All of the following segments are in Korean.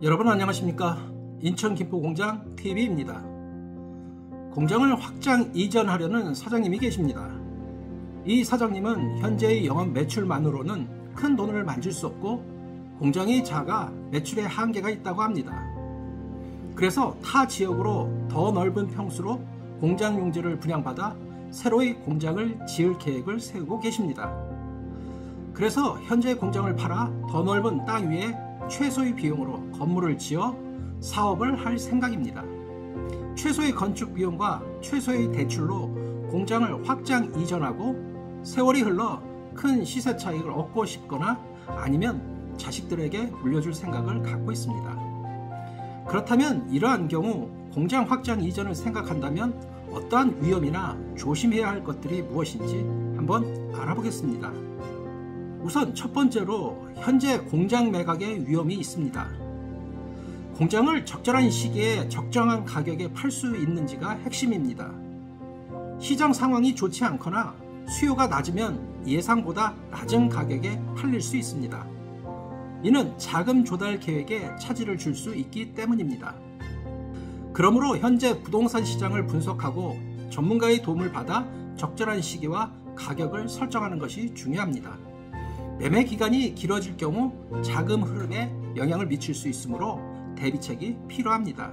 여러분 안녕하십니까? 인천 김포공장 TV입니다. 공장을 확장 이전하려는 사장님이 계십니다. 이 사장님은 현재의 영업 매출만으로는 큰 돈을 만질 수 없고 공장이 작아 매출에 한계가 있다고 합니다. 그래서 타 지역으로 더 넓은 평수로 공장 용지를 분양받아 새로이 공장을 지을 계획을 세우고 계십니다. 그래서 현재 공장을 팔아 더 넓은 땅 위에 최소의 비용으로 건물을 지어 사업을 할 생각입니다. 최소의 건축 비용과 최소의 대출로 공장을 확장 이전하고 세월이 흘러 큰 시세 차익을 얻고 싶거나 아니면 자식들에게 물려줄 생각을 갖고 있습니다. 그렇다면 이러한 경우 공장 확장 이전을 생각한다면 어떠한 위험이나 조심해야 할 것들이 무엇인지 한번 알아보겠습니다. 우선 첫 번째로 현재 공장 매각의 위험이 있습니다. 공장을 적절한 시기에 적정한 가격에 팔 수 있는지가 핵심입니다. 시장 상황이 좋지 않거나 수요가 낮으면 예상보다 낮은 가격에 팔릴 수 있습니다. 이는 자금 조달 계획에 차질을 줄 수 있기 때문입니다. 그러므로 현재 부동산 시장을 분석하고 전문가의 도움을 받아 적절한 시기와 가격을 설정하는 것이 중요합니다. 매매 기간이 길어질 경우 자금 흐름에 영향을 미칠 수 있으므로 대비책이 필요합니다.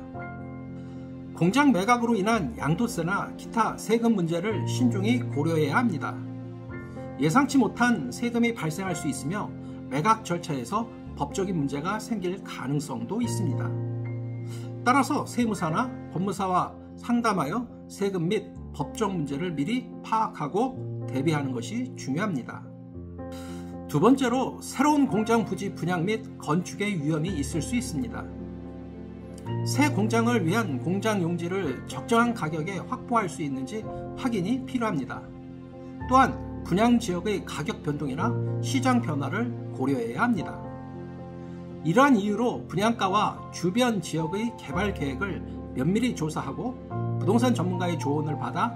공장 매각으로 인한 양도세나 기타 세금 문제를 신중히 고려해야 합니다. 예상치 못한 세금이 발생할 수 있으며 매각 절차에서 법적인 문제가 생길 가능성도 있습니다. 따라서 세무사나 법무사와 상담하여 세금 및 법적 문제를 미리 파악하고 대비하는 것이 중요합니다. 두 번째로 새로운 공장 부지 분양 및 건축의 위험이 있을 수 있습니다. 새 공장을 위한 공장 용지를 적정한 가격에 확보할 수 있는지 확인이 필요합니다. 또한 분양 지역의 가격 변동이나 시장 변화를 고려해야 합니다. 이러한 이유로 분양가와 주변 지역의 개발 계획을 면밀히 조사하고 부동산 전문가의 조언을 받아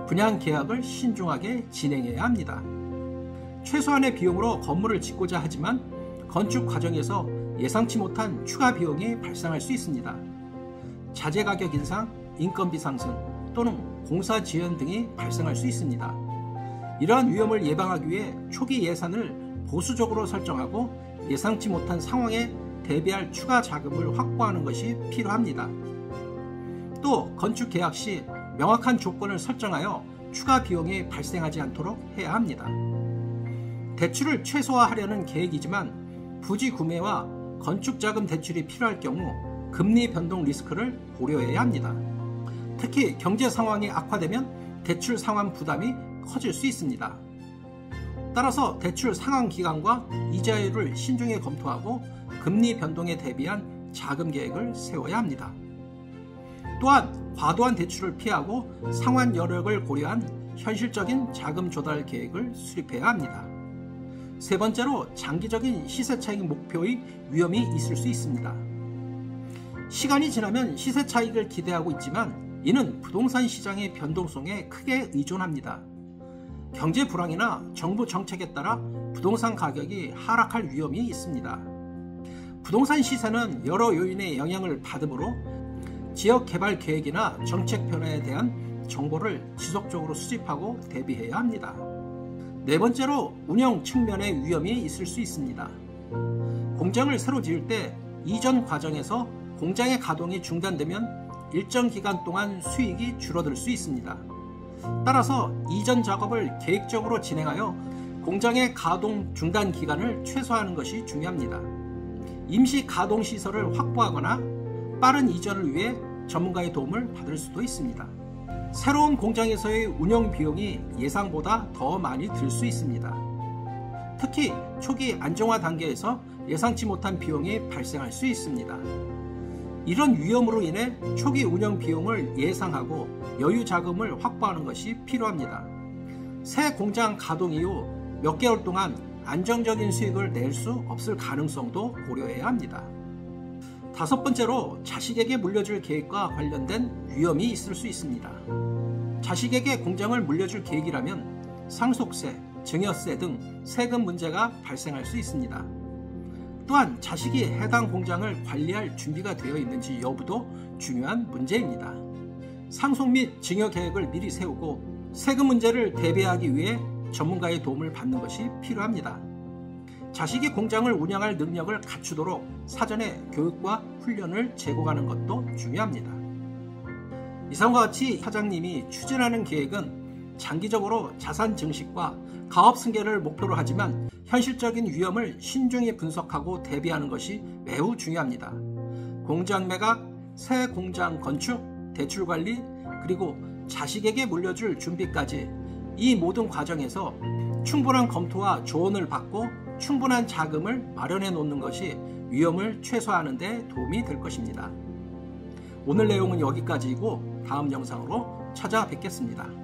분양 계약을 신중하게 진행해야 합니다. 최소한의 비용으로 건물을 짓고자 하지만 건축 과정에서 예상치 못한 추가 비용이 발생할 수 있습니다. 자재 가격 인상, 인건비 상승 또는 공사 지연 등이 발생할 수 있습니다. 이러한 위험을 예방하기 위해 초기 예산을 보수적으로 설정하고 예상치 못한 상황에 대비할 추가 자금을 확보하는 것이 필요합니다. 또 건축 계약 시 명확한 조건을 설정하여 추가 비용이 발생하지 않도록 해야 합니다. 대출을 최소화하려는 계획이지만 부지 구매와 건축자금 대출이 필요할 경우 금리 변동 리스크를 고려해야 합니다. 특히 경제 상황이 악화되면 대출 상환 부담이 커질 수 있습니다. 따라서 대출 상환 기간과 이자율을 신중히 검토하고 금리 변동에 대비한 자금 계획을 세워야 합니다. 또한 과도한 대출을 피하고 상환 여력을 고려한 현실적인 자금 조달 계획을 수립해야 합니다. 세 번째로 장기적인 시세 차익 목표의 위험이 있을 수 있습니다. 시간이 지나면 시세 차익을 기대하고 있지만 이는 부동산 시장의 변동성에 크게 의존합니다. 경제 불황이나 정부 정책에 따라 부동산 가격이 하락할 위험이 있습니다. 부동산 시세는 여러 요인의 영향을 받으므로 지역 개발 계획이나 정책 변화에 대한 정보를 지속적으로 수집하고 대비해야 합니다. 네 번째로 운영 측면의 위험이 있을 수 있습니다. 공장을 새로 지을 때 이전 과정에서 공장의 가동이 중단되면 일정 기간 동안 수익이 줄어들 수 있습니다. 따라서 이전 작업을 계획적으로 진행하여 공장의 가동 중단 기간을 최소화하는 것이 중요합니다. 임시 가동 시설을 확보하거나 빠른 이전을 위해 전문가의 도움을 받을 수도 있습니다. 새로운 공장에서의 운영 비용이 예상보다 더 많이 들 수 있습니다. 특히 초기 안정화 단계에서 예상치 못한 비용이 발생할 수 있습니다. 이런 위험으로 인해 초기 운영 비용을 예상하고 여유 자금을 확보하는 것이 필요합니다. 새 공장 가동 이후 몇 개월 동안 안정적인 수익을 낼 수 없을 가능성도 고려해야 합니다. 다섯 번째로 자식에게 물려줄 계획과 관련된 위험이 있을 수 있습니다. 자식에게 공장을 물려줄 계획이라면 상속세, 증여세 등 세금 문제가 발생할 수 있습니다. 또한 자식이 해당 공장을 관리할 준비가 되어 있는지 여부도 중요한 문제입니다. 상속 및 증여 계획을 미리 세우고 세금 문제를 대비하기 위해 전문가의 도움을 받는 것이 필요합니다. 자식이 공장을 운영할 능력을 갖추도록 사전에 교육과 훈련을 제공하는 것도 중요합니다. 이상과 같이 사장님이 추진하는 계획은 장기적으로 자산 증식과 가업 승계를 목표로 하지만 현실적인 위험을 신중히 분석하고 대비하는 것이 매우 중요합니다. 공장 매각, 새 공장 건축, 대출 관리, 그리고 자식에게 물려줄 준비까지 이 모든 과정에서 충분한 검토와 조언을 받고 충분한 자금을 마련해 놓는 것이 위험을 최소화하는 데 도움이 될 것입니다. 오늘 내용은 여기까지이고 다음 영상으로 찾아뵙겠습니다.